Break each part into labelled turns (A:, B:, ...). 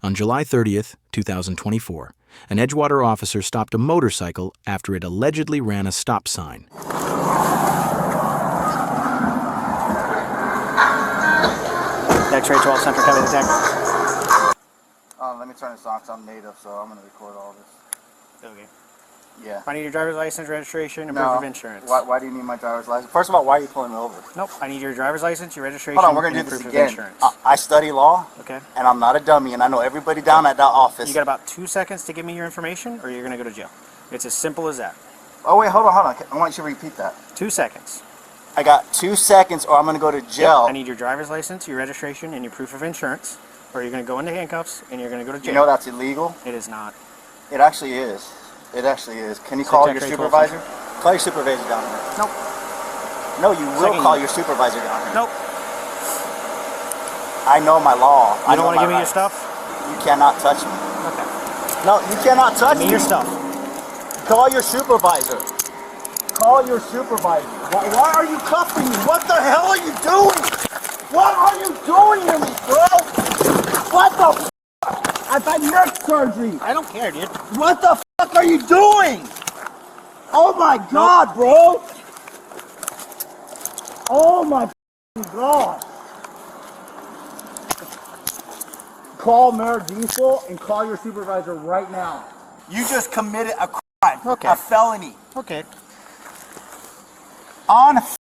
A: On July 30th, 2024, an Edgewater officer stopped a motorcycle after it allegedly ran a stop sign.
B: X-ray 12 Central County Detective.
C: Let me turn this on because I'm native, so I'm going to record all this.
B: Okay.
C: Yeah.
B: I need your driver's license, registration, and proof of insurance.
C: Why do you need my driver's license? First of all, why are you pulling me over?
B: Nope. I need your driver's license, your registration,
C: Hold on, we're going to
B: and
C: do this
B: proof
C: again.
B: of insurance.
C: I study law,
B: Okay.
C: and I'm not a dummy, and I know everybody down at that office.
B: You got about 2 seconds to give me your information, or you're going to go to jail. It's as simple as that.
C: Oh, wait, hold on. I want you to repeat that.
B: 2 seconds.
C: I got 2 seconds, or I'm going to go to jail.
B: Yep. I need your driver's license, your registration, and your proof of insurance, or you're going to go into handcuffs, and you're going to go to jail.
C: You know that's illegal?
B: It is not.
C: It actually is. It actually is. Can you call your supervisor? Call your supervisor down here.
B: Nope.
C: No, you will call your supervisor down here.
B: Nope.
C: I know my law.
B: You don't want to give me your stuff?
C: You cannot touch me.
B: Okay.
C: No, you cannot touch me.
B: Give me your stuff.
C: Call your supervisor. Call your supervisor. Why are you cuffing me? What the hell are you doing? What are you doing to me, bro? What the f***? I've had neck surgery.
B: I don't care, dude.
C: What the fuck are you doing? Oh my god, bro. Oh my god. Call Mayor Diesel and call your supervisor right now. You just committed a crime.
B: Okay.
C: A felony.
B: Okay.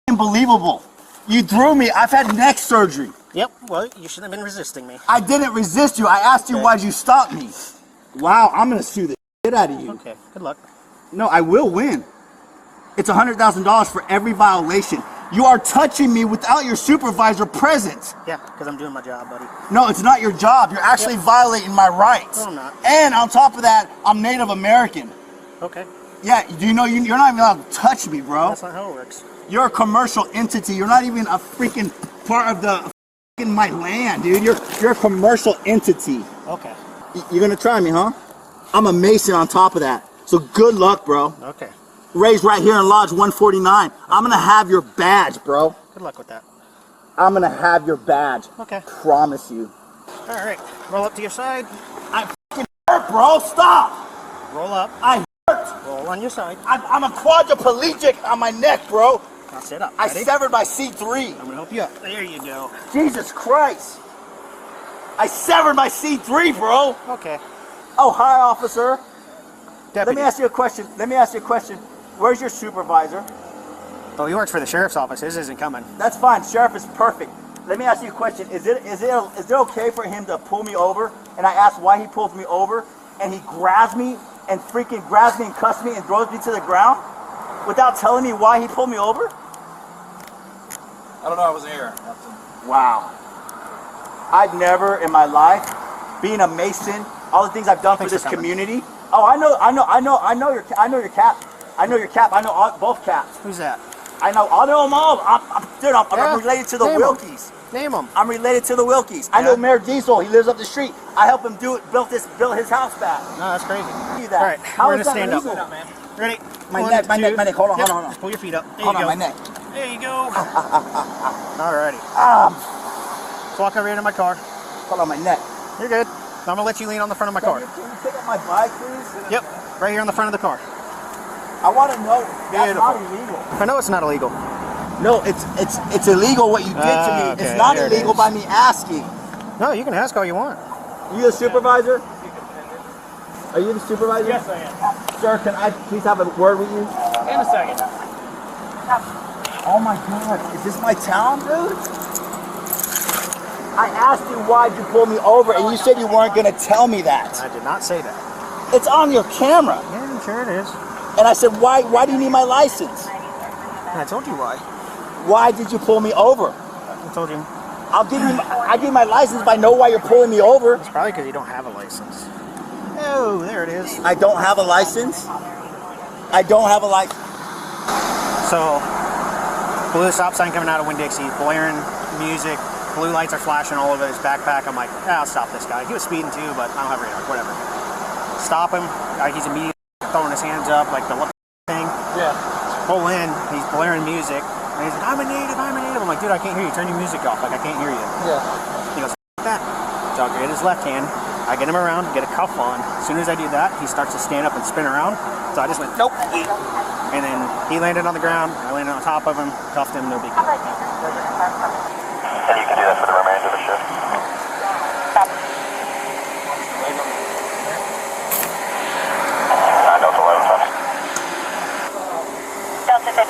C: Unbelievable. You threw me. I've had neck surgery.
B: Yep. Well, you shouldn't have been resisting me.
C: I didn't resist you. I asked you why'd you stop me. Wow, I'm gonna sue the shit out of you.
B: Okay. Good luck.
C: No, I will win. It's $100,000 for every violation. You are touching me without your supervisor present.
B: Yeah, because I'm doing my job, buddy.
C: No, it's not your job. You're actually violating my rights.
B: No, I'm not.
C: And on top of that, I'm Native American.
B: Okay.
C: Yeah, do you know you're not even allowed to touch me, bro?
B: That's not how it works.
C: You're a commercial entity. You're not even a freaking part of the freaking my land, dude. You're a commercial entity.
B: Okay.
C: You're gonna try me, huh? I'm a Mason on top of that. So good luck, bro.
B: Okay.
C: Raised right here in Lodge 149. I'm gonna have your badge, bro.
B: Good luck with that.
C: I'm gonna have your badge.
B: Okay.
C: Promise you.
B: All right. Roll up to your side.
C: I fucking hurt, bro. Stop.
B: Roll up.
C: I hurt.
B: Roll on your side.
C: I'm a quadriplegic on my neck, bro.
B: Now sit up.
C: I
B: Ready?
C: severed my C3.
B: I'm gonna help you up. There you go.
C: Jesus Christ. I severed my C3, bro.
B: Okay.
C: Oh, hi, officer.
B: Deputy.
C: Let me ask you a question. Where's your supervisor?
B: Oh, he works for the sheriff's office. His isn't coming.
C: That's fine. Sheriff is perfect. Let me ask you a question. Is it okay for him to pull me over? And I ask why he pulls me over, and he grabs me and cuffs me and throws me to the ground without telling me why he pulled me over?
D: I don't know. I was here.
C: Wow. I've never in my life, being a Mason, all the things I've done for this community. Oh, I know your cap. I know your cap. I know both caps.
B: Who's that?
C: I know them all. I'm related to the Wilkies.
B: Name him.
C: I'm related to the Wilkies. I know Mayor Diesel. He lives up the street. I helped him built his house back.
B: No, that's crazy.
C: See that?
B: All right,
C: How
B: we're
C: is
B: gonna
C: that
B: stand up.
C: illegal?
B: Ready?
C: My
B: One,
C: neck.
B: two.
C: Hold on.
B: Just pull your feet up. There
C: Hold
B: you
C: on,
B: go.
C: my neck.
B: There you go. Alrighty. Let's walk over here to my car.
C: Hold on, my neck.
B: You're good. I'm gonna let you lean on the front of my car.
C: Can you pick up my bike, please?
B: Yep. Right here on the front of the car.
C: I want to know. That's
B: Beautiful.
C: not illegal.
B: I know it's not illegal.
C: No, it's illegal what you did to me.
B: Okay,
C: It's not
B: there it
C: illegal
B: is.
C: by me asking.
B: No, you can ask all you want.
C: You the supervisor? Are you the supervisor?
D: Yes, I am.
C: Sir, can I please have a word with you?
D: In a second.
C: Oh my God, is this my town, dude? I asked you why'd you pull me over, and you said you weren't gonna tell me that.
B: I did not say that.
C: It's on your camera.
B: Yeah, I'm sure it is.
C: And I said, why do you need my license?
B: I told you why.
C: Why did you pull me over?
B: I told you.
C: I give you my license if I know why you're pulling me over.
B: It's probably because you don't have a license. Oh, there it is.
C: I don't have a license? I don't have a license.
B: So, blue stop sign coming out of Winn-Dixie, blaring music, blue lights are flashing all over his backpack. I'm like, I'll stop this guy. He was speeding too, but I don't have radar, whatever. Stop him. He's immediately throwing his hands up like the what thing.
D: Yeah.
B: Pull in, he's blaring music, and he's like, I'm a native. I'm like, dude, I can't hear you. Turn your music off. Like, I can't hear you.
D: Yeah.
B: He goes, that. Jog in his left hand, I get him around, get a cuff on. As soon as I do that, he starts to stand up and spin around. So I just went, nope. And then he landed on the ground. I landed on top of him, cuffed him, no big deal.
E: And you can do that for the remainder of the shift. I know it's 11 times.
F: Delta 50.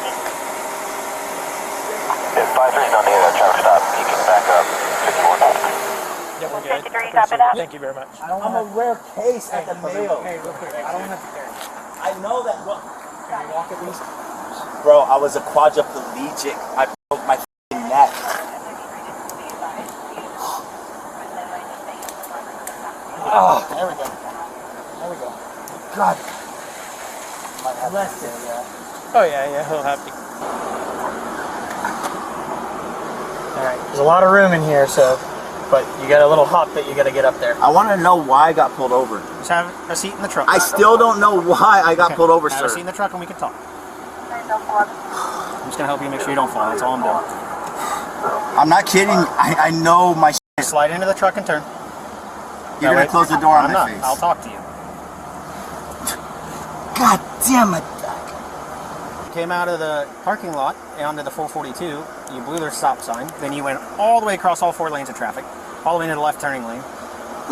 E: If 5-3's not near that traffic stop, you can back up 54.
D: Yeah, we're good.
F: 53, copy that.
D: Thank you very much.
C: I'm a rare case at the Mayo.
D: Hey, real quick. I don't have to carry.
C: I know that. Well,
D: Can you walk at least?
C: bro, I was a quadriplegic. I broke my f***ing neck. Oh,
D: There we go. There we go.
C: God. Bless it.
D: Oh, yeah, he'll have to.
B: Alright, there's a lot of room in here, so, but you got a little hop that you got to get up there.
C: I want to know why I got pulled over.
B: Just have a seat in the truck.
C: I still don't know why I got pulled over,
B: Have a seat
C: sir.
B: in the truck and we can talk. I'm just going to help you make sure you don't fall. That's all I'm doing.
C: I'm not kidding. I know my shit.
B: Slide into the truck and turn.
C: You're
B: No,
C: going
B: wait.
C: to close the door on
B: I'm
C: my
B: not.
C: face.
B: I'll talk to you.
C: God damn it.
B: Came out of the parking lot onto the 442. You blew their stop sign. Then you went all the way across all 4 lanes of traffic, all the way into the left turning lane.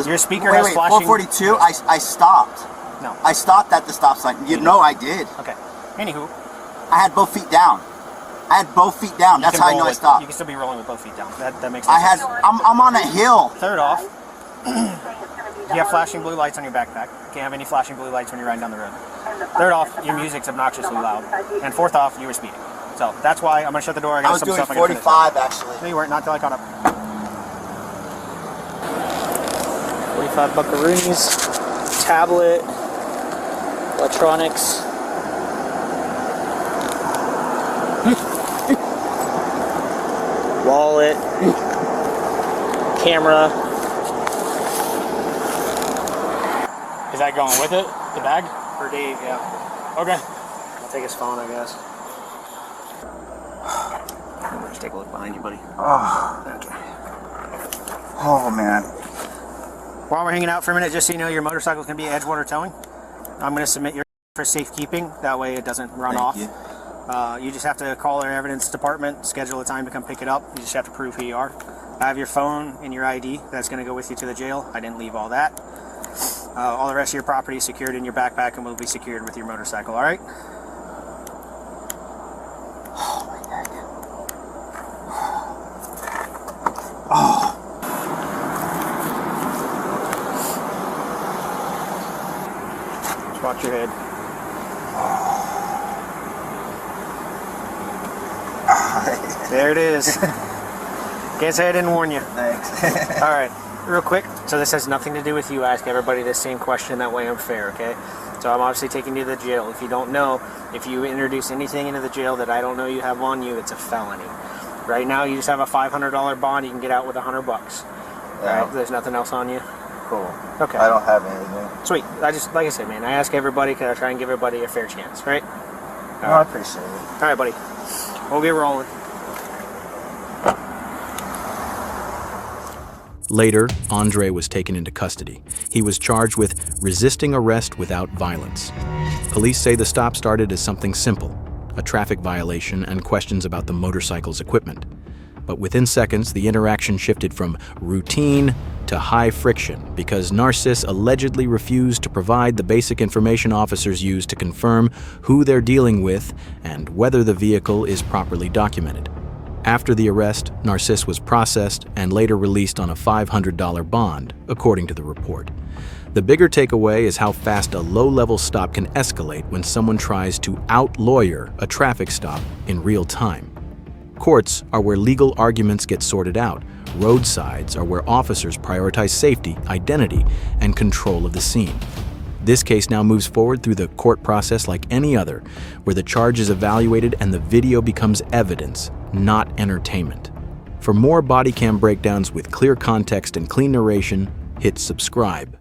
B: Your speaker has flashing.
C: 442, I stopped.
B: No.
C: I stopped at the stop sign. You know I did.
B: Okay. Anywho,
C: I had both feet down. I had both feet down. That's
B: can
C: how I
B: roll
C: know I
B: with-
C: stopped.
B: You can still be rolling with both feet down. That makes
C: I
B: sense.
C: had. I'm on a hill.
B: Third off, you have flashing blue lights on your backpack. You can't have any flashing blue lights when you're riding down the road. Third off, your music's obnoxiously loud. And fourth off, you were speeding. So that's why I'm gonna shut the door. I
C: I
B: got
C: was
B: some
C: doing
B: stuff I gotta finish.
C: 45 actually.
B: No, you weren't. Not till I caught up. 45 buckaroonies, tablet, electronics. Wallet, camera.
D: Is that going with it? The bag?
B: For Dave, yeah.
D: Okay.
B: I'll take his phone, I guess. Just take a look behind you, buddy. Okay.
C: Oh man.
B: While we're hanging out for a minute, just so you know, your motorcycle can be Edgewater towing. I'm going to submit your for safekeeping. That way it doesn't run
C: Thank
B: off.
C: you.
B: You just have to call our evidence department, schedule a time to come pick it up. You just have to prove who you are. I have your phone and your ID. That's going to go with you to the jail. I didn't leave all that. All the rest of your property is secured in your backpack and will be secured with your motorcycle, all right?
C: Oh my neck. Oh.
B: Just watch your head. There it is. Can't say I didn't warn you.
C: Thanks.
B: All right, real quick. So this has nothing to do with you. I ask everybody the same question. That way I'm fair, okay? So I'm obviously taking you to the jail. If you don't know, if you introduce anything into the jail that I don't know you have on you, it's a felony. Right now, you just have a $500 bond. You can get out with $100.
C: Yeah.
B: Right? There's nothing else on you?
C: Cool.
B: Okay.
C: I don't have anything.
B: Sweet. I just, like I said, man, I ask everybody because I try and give everybody a fair chance, right?
C: No, I appreciate it.
B: All right, buddy. We'll get rolling.
A: Later, Andre was taken into custody. He was charged with resisting arrest without violence. Police say the stop started as something simple, a traffic violation and questions about the motorcycle's equipment. But within seconds, the interaction shifted from routine to high friction because Narcisse allegedly refused to provide the basic information officers use to confirm who they're dealing with and whether the vehicle is properly documented. After the arrest, Narcisse was processed and later released on a $500 bond, according to the report. The bigger takeaway is how fast a low-level stop can escalate when someone tries to out-lawyer a traffic stop in real time. Courts are where legal arguments get sorted out. Roadsides are where officers prioritize safety, identity, and control of the scene. This case now moves forward through the court process like any other, where the charge is evaluated and the video becomes evidence, not entertainment. For more body cam breakdowns with clear context and clean narration, hit subscribe.